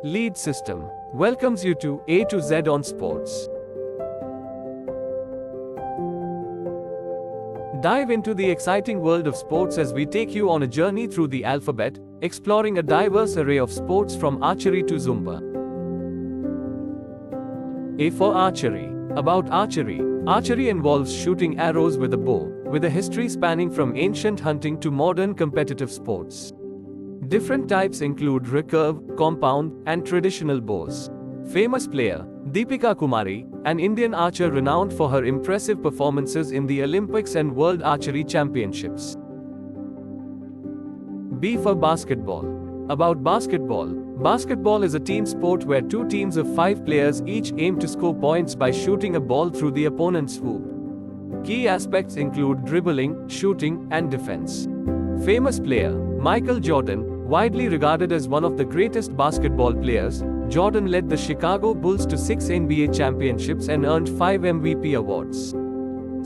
Lead System welcomes you to A to Z on Sports. Dive into the exciting world of sports as we take you on a journey through the alphabet, exploring a diverse array of sports from archery to Zumba. A for archery. About archery. Archery involves shooting arrows with a bow, with a history spanning from ancient hunting to modern competitive sports. Different types include recurve, compound, and traditional bows. Famous player, Deepika Kumari, an Indian archer renowned for her impressive performances in the Olympics and World Archery Championships. B for basketball. About basketball. Basketball is a team sport where two teams of 5 players each aim to score points by shooting a ball through the opponent's hoop. Key aspects include dribbling, shooting, and defense. Famous player, Michael Jordan, widely regarded as one of the greatest basketball players, Jordan led the Chicago Bulls to 6 NBA championships and earned 5 MVP awards.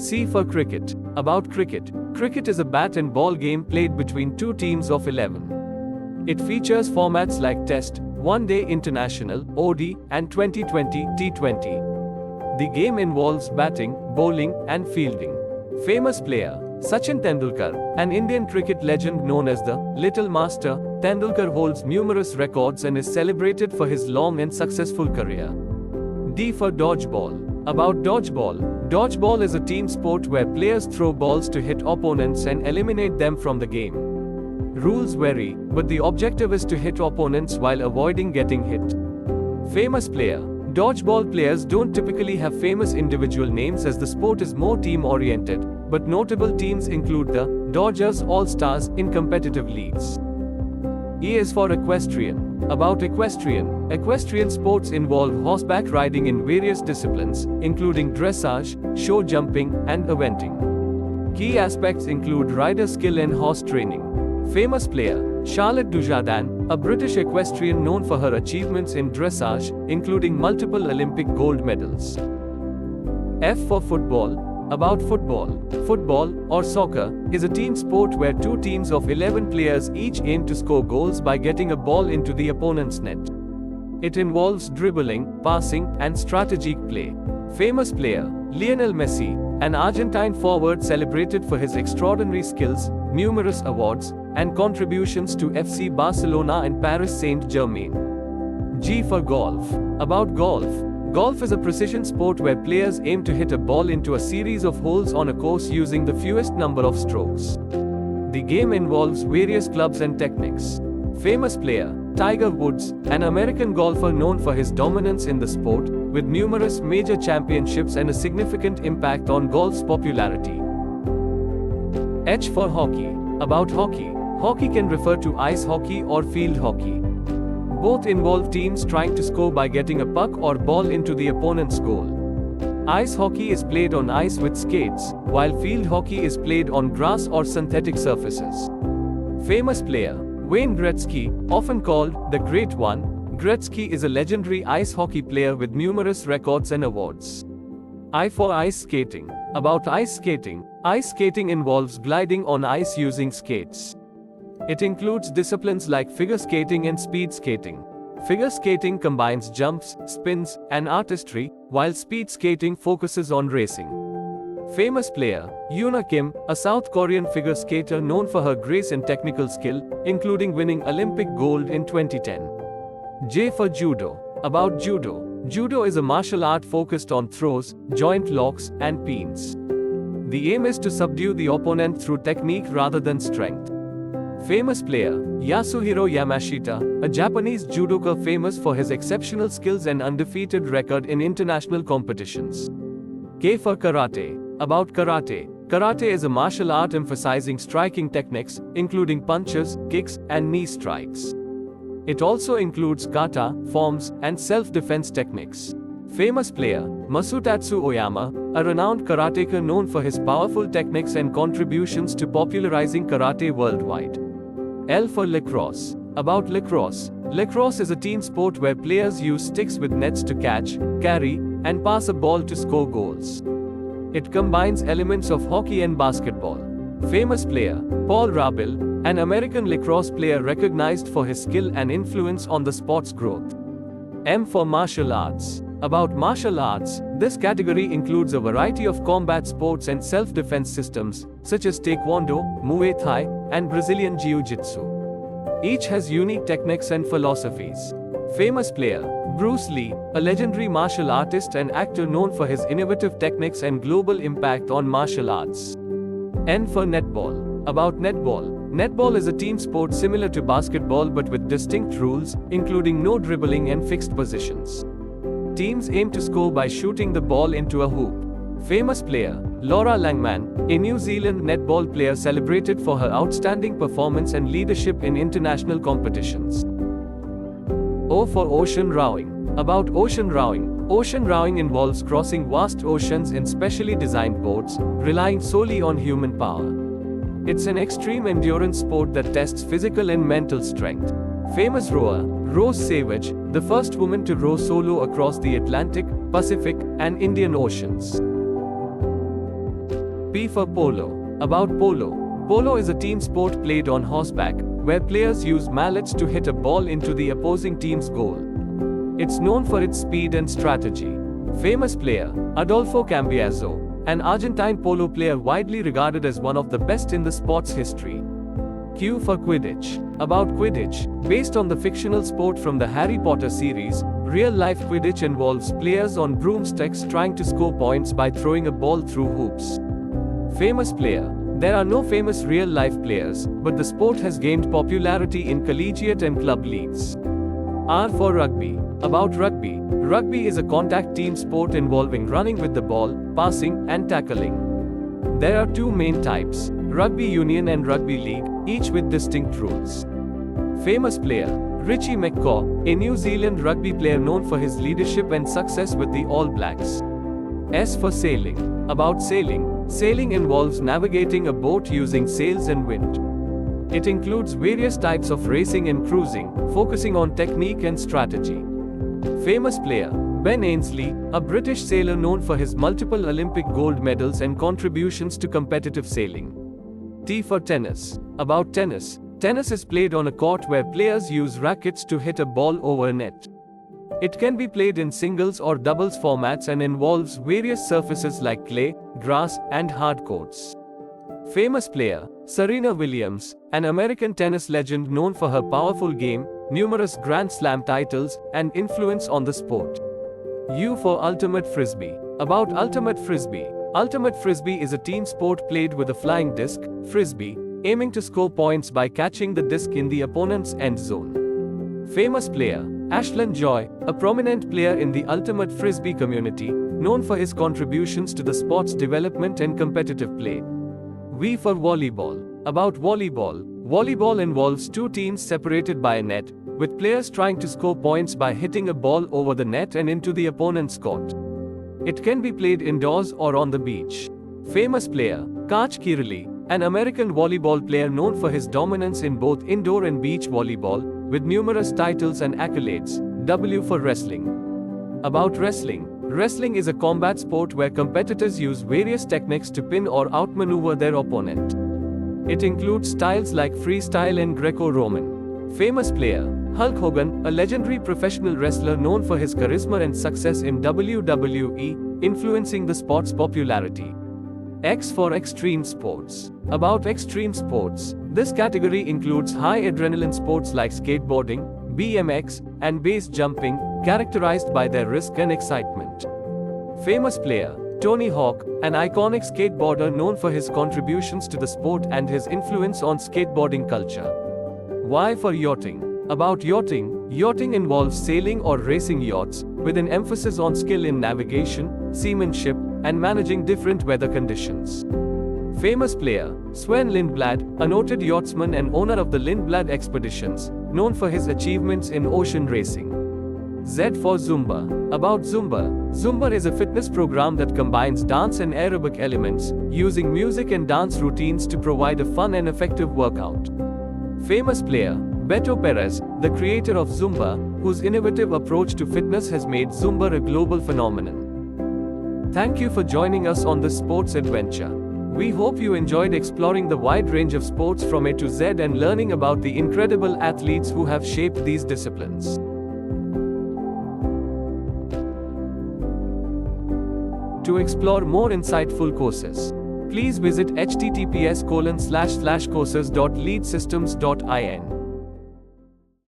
C for cricket. About cricket. Cricket is a bat and ball game played between two teams of 11. It features formats like Test, One Day International, OD, and 2020 T20. The game involves batting, bowling, and fielding. Famous player, Sachin Tendulkar, an Indian cricket legend known as the Little Master, Tendulkar holds numerous records and is celebrated for his long and successful career. D for dodgeball. About dodgeball. Dodgeball is a team sport where players throw balls to hit opponents and eliminate them from the game. Rules vary, but the objective is to hit opponents while avoiding getting hit. Famous player. Dodgeball players don't typically have famous individual names as the sport is more team-oriented, but notable teams include the Dodgers All-Stars in competitive leagues. E is for equestrian. About equestrian. Equestrian sports involve horseback riding in various disciplines, including dressage, show jumping, and eventing. Key aspects include rider skill and horse training. Famous player, Charlotte Dujardin, a British equestrian known for her achievements in dressage, including multiple Olympic gold medals. F for football. About football. Football, or soccer, is a team sport where two teams of 11 players each aim to score goals by getting a ball into the opponent's net. It involves dribbling, passing, and strategic play. Famous player, Lionel Messi, an Argentine forward celebrated for his extraordinary skills, numerous awards, and contributions to FC Barcelona and Paris Saint-Germain. G for golf. About golf. Golf is a precision sport where players aim to hit a ball into a series of holes on a course using the fewest number of strokes. The game involves various clubs and techniques. Famous player, Tiger Woods, an American golfer known for his dominance in the sport, with numerous major championships and a significant impact on golf's popularity. H for hockey. About hockey. Hockey can refer to ice hockey or field hockey. Both involve teams trying to score by getting a puck or ball into the opponent's goal. Ice hockey is played on ice with skates, while field hockey is played on grass or synthetic surfaces. Famous player, Wayne Gretzky, often called the Great One. Gretzky is a legendary ice hockey player with numerous records and awards. I for ice skating. About ice skating. Ice skating involves gliding on ice using skates. It includes disciplines like figure skating and speed skating. Figure skating combines jumps, spins, and artistry, while speed skating focuses on racing. Famous player, Yoona Kim, a South Korean figure skater known for her grace and technical skill, including winning Olympic gold in 2010. J for judo. About judo. Judo is a martial art focused on throws, joint locks, and peens. The aim is to subdue the opponent through technique rather than strength. Famous player, Yasuhiro Yamashita, a Japanese judoka famous for his exceptional skills and undefeated record in international competitions. K for karate. About karate. Karate is a martial art emphasizing striking techniques, including punches, kicks, and knee strikes. It also includes kata, forms, and self-defense techniques. Famous player, Masutatsu Oyama, a renowned karateka known for his powerful techniques and contributions to popularizing karate worldwide. L for lacrosse. About lacrosse. Lacrosse is a team sport where players use sticks with nets to catch, carry, and pass a ball to score goals. It combines elements of hockey and basketball. Famous player, Paul Rabil, an American lacrosse player recognized for his skill and influence on the sport's growth. M for martial arts. About martial arts, this category includes a variety of combat sports and self-defense systems, such as Taekwondo, Muay Thai, and Brazilian Jiu-Jitsu. Each has unique techniques and philosophies. Famous player: Bruce Lee, a legendary martial artist and actor known for his innovative techniques and global impact on martial arts. N for netball. About netball. Netball is a team sport similar to basketball but with distinct rules, including no dribbling and fixed positions. Teams aim to score by shooting the ball into a hoop. Famous player: Laura Langman, a New Zealand netball player celebrated for her outstanding performance and leadership in international competitions. O for ocean rowing. About ocean rowing. Ocean rowing involves crossing vast oceans in specially designed boats, relying solely on human power. It's an extreme endurance sport that tests physical and mental strength. Famous rower: Rose Savage, the first woman to row solo across the Atlantic, Pacific, and Indian Oceans. P for polo. About polo. Polo is a team sport played on horseback, where players use mallets to hit a ball into the opposing team's goal. It's known for its speed and strategy. Famous player: Adolfo Cambiaso, an Argentine polo player widely regarded as one of the best in the sport's history. Q for Quidditch. About Quidditch. Based on the fictional sport from the Harry Potter series, real-life Quidditch involves players on broomsticks trying to score points by throwing a ball through hoops. Famous player. There are no famous real-life players, but the sport has gained popularity in collegiate and club leagues. R for rugby. About rugby. Rugby is a contact team sport involving running with the ball, passing, and tackling. There are two main types: rugby union and rugby league, each with distinct rules. Famous player: Richie McCaw, a New Zealand rugby player known for his leadership and success with the All Blacks. S for sailing. About sailing. Sailing involves navigating a boat using sails and wind. It includes various types of racing and cruising, focusing on technique and strategy. Famous player: Ben Ainslie, a British sailor known for his multiple Olympic gold medals and contributions to competitive sailing. T for tennis. About tennis. Tennis is played on a court where players use rackets to hit a ball over a net. It can be played in singles or doubles formats and involves various surfaces like clay, grass, and hard courts. Famous player: Serena Williams, an American tennis legend known for her powerful game, numerous Grand Slam titles, and influence on the sport. U for ultimate frisbee. About ultimate frisbee. Ultimate frisbee is a team sport played with a flying disc, frisbee, aiming to score points by catching the disc in the opponent's end zone. Famous player: Ashland Joy, a prominent player in the ultimate frisbee community, known for his contributions to the sport's development and competitive play. V for volleyball. About volleyball. Volleyball involves two teams separated by a net, with players trying to score points by hitting a ball over the net and into the opponent's court. It can be played indoors or on the beach. Famous player: Kach Kirali, an American volleyball player known for his dominance in both indoor and beach volleyball, with numerous titles and accolades. W for wrestling. About wrestling. Wrestling is a combat sport where competitors use various techniques to pin or outmaneuver their opponent. It includes styles like freestyle and Greco-Roman. Famous player: Hulk Hogan, a legendary professional wrestler known for his charisma and success in WWE, influencing the sport's popularity. X for extreme sports. About extreme sports. This category includes high adrenaline sports like skateboarding, BMX, and base jumping, characterized by their risk and excitement. Famous player: Tony Hawk, an iconic skateboarder known for his contributions to the sport and his influence on skateboarding culture. Y for yachting. About yachting. Yachting involves sailing or racing yachts, with an emphasis on skill in navigation, seamanship, and managing different weather conditions. Famous player: Sven Lindblad, a noted yachtsman and owner of the Lindblad Expeditions, known for his achievements in ocean racing. Z for Zumba. About Zumba. Zumba is a fitness program that combines dance and aerobic elements, using music and dance routines to provide a fun and effective workout. Famous player: Beto Perez, the creator of Zumba, whose innovative approach to fitness has made Zumba a global phenomenon. Thank you for joining us on this sports adventure. We hope you enjoyed exploring the wide range of sports from A to Z and learning about the incredible athletes who have shaped these disciplines. To explore more insightful courses, please visit https://courses.leadsystems.in.